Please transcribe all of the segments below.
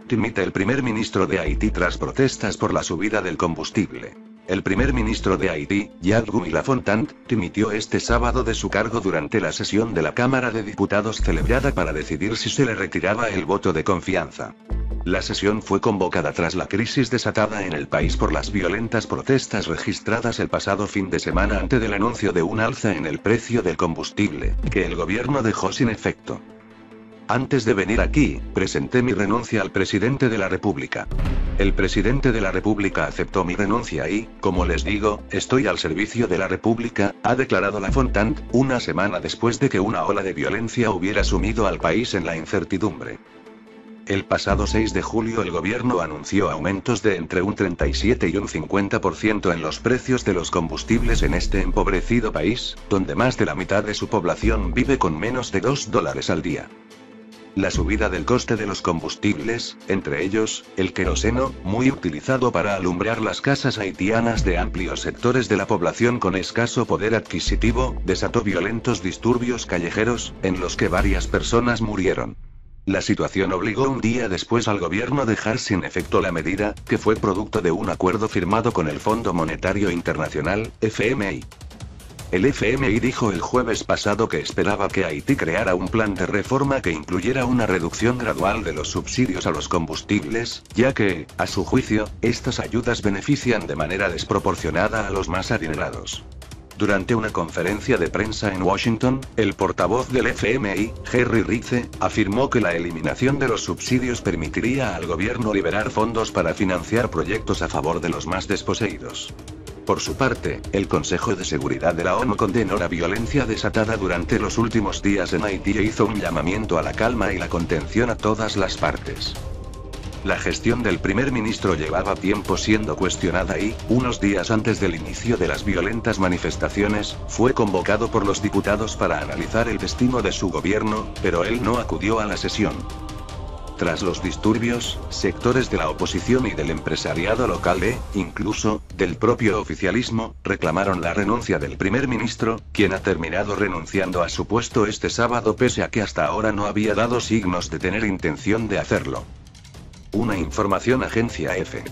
dimite el primer ministro de Haití tras protestas por la subida del combustible. El primer ministro de Haití, Jean-Guy Lafontant, dimitió este sábado de su cargo durante la sesión de la Cámara de Diputados celebrada para decidir si se le retiraba el voto de confianza. La sesión fue convocada tras la crisis desatada en el país por las violentas protestas registradas el pasado fin de semana antes del anuncio de un alza en el precio del combustible, que el gobierno dejó sin efecto. Antes de venir aquí, presenté mi renuncia al presidente de la República. El presidente de la República aceptó mi renuncia y, como les digo, estoy al servicio de la República, ha declarado Lafontant, una semana después de que una ola de violencia hubiera sumido al país en la incertidumbre. El pasado 6 de julio el gobierno anunció aumentos de entre un 37 y un 50% en los precios de los combustibles en este empobrecido país, donde más de la mitad de su población vive con menos de $2 al día. La subida del coste de los combustibles, entre ellos, el queroseno, muy utilizado para alumbrar las casas haitianas de amplios sectores de la población con escaso poder adquisitivo, desató violentos disturbios callejeros, en los que varias personas murieron. La situación obligó un día después al gobierno a dejar sin efecto la medida, que fue producto de un acuerdo firmado con el Fondo Monetario Internacional, FMI. El FMI dijo el jueves pasado que esperaba que Haití creara un plan de reforma que incluyera una reducción gradual de los subsidios a los combustibles, ya que, a su juicio, estas ayudas benefician de manera desproporcionada a los más adinerados. Durante una conferencia de prensa en Washington, el portavoz del FMI, Jerry Ritze, afirmó que la eliminación de los subsidios permitiría al gobierno liberar fondos para financiar proyectos a favor de los más desposeídos. Por su parte, el Consejo de Seguridad de la ONU condenó la violencia desatada durante los últimos días en Haití e hizo un llamamiento a la calma y la contención a todas las partes. La gestión del primer ministro llevaba tiempo siendo cuestionada y, unos días antes del inicio de las violentas manifestaciones, fue convocado por los diputados para analizar el destino de su gobierno, pero él no acudió a la sesión. Tras los disturbios, sectores de la oposición y del empresariado local incluso, del propio oficialismo, reclamaron la renuncia del primer ministro, quien ha terminado renunciando a su puesto este sábado pese a que hasta ahora no había dado signos de tener intención de hacerlo. Una información agencia EFE.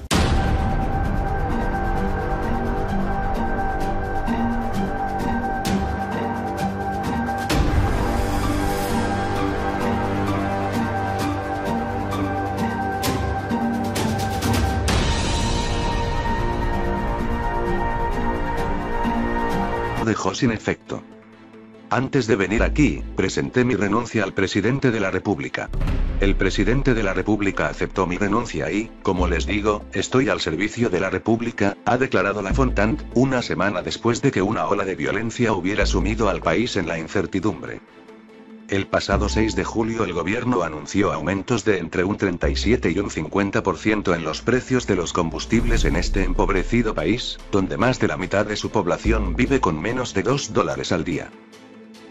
Dejó sin efecto. Antes de venir aquí, presenté mi renuncia al presidente de la República. El presidente de la República aceptó mi renuncia y, como les digo, estoy al servicio de la República, ha declarado Lafontant, una semana después de que una ola de violencia hubiera sumido al país en la incertidumbre. El pasado 6 de julio el gobierno anunció aumentos de entre un 37 y un 50% en los precios de los combustibles en este empobrecido país, donde más de la mitad de su población vive con menos de $2 al día.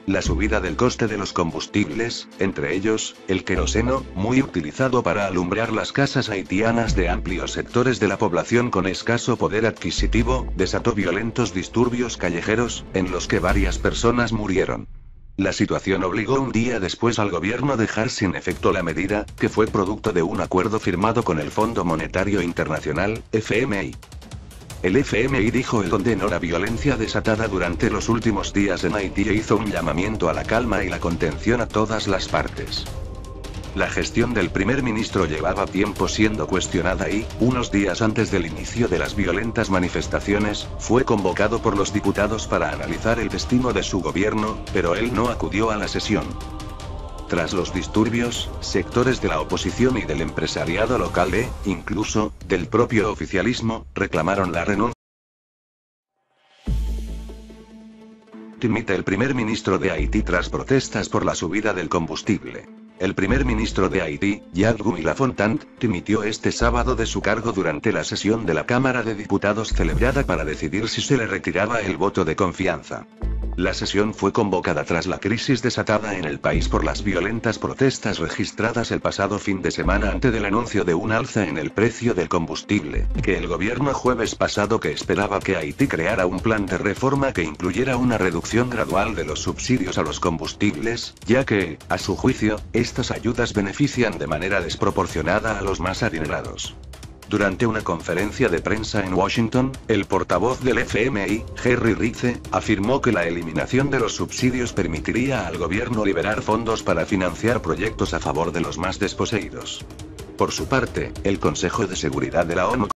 La subida del coste de los combustibles, entre ellos, el queroseno, muy utilizado para alumbrar las casas haitianas de amplios sectores de la población con escaso poder adquisitivo, desató violentos disturbios callejeros, en los que varias personas murieron. La situación obligó un día después al gobierno a dejar sin efecto la medida, que fue producto de un acuerdo firmado con el Fondo Monetario Internacional, FMI. El FMI dijo que condenó la violencia desatada durante los últimos días en Haití e hizo un llamamiento a la calma y la contención a todas las partes. La gestión del primer ministro llevaba tiempo siendo cuestionada y, unos días antes del inicio de las violentas manifestaciones, fue convocado por los diputados para analizar el destino de su gobierno, pero él no acudió a la sesión. Tras los disturbios, sectores de la oposición y del empresariado local incluso, del propio oficialismo, reclamaron la renuncia. Dimite el primer ministro de Haití tras protestas por la subida del combustible. El primer ministro de Haití, Jean-Guy Lafontant, dimitió este sábado de su cargo durante la sesión de la Cámara de Diputados celebrada para decidir si se le retiraba el voto de confianza. La sesión fue convocada tras la crisis desatada en el país por las violentas protestas registradas el pasado fin de semana ante el anuncio de un alza en el precio del combustible, que el gobierno jueves pasado que esperaba que Haití creara un plan de reforma que incluyera una reducción gradual de los subsidios a los combustibles, ya que, a su juicio, estas ayudas benefician de manera desproporcionada a los más adinerados. Durante una conferencia de prensa en Washington, el portavoz del FMI, Jerry Rice, afirmó que la eliminación de los subsidios permitiría al gobierno liberar fondos para financiar proyectos a favor de los más desposeídos. Por su parte, el Consejo de Seguridad de la ONU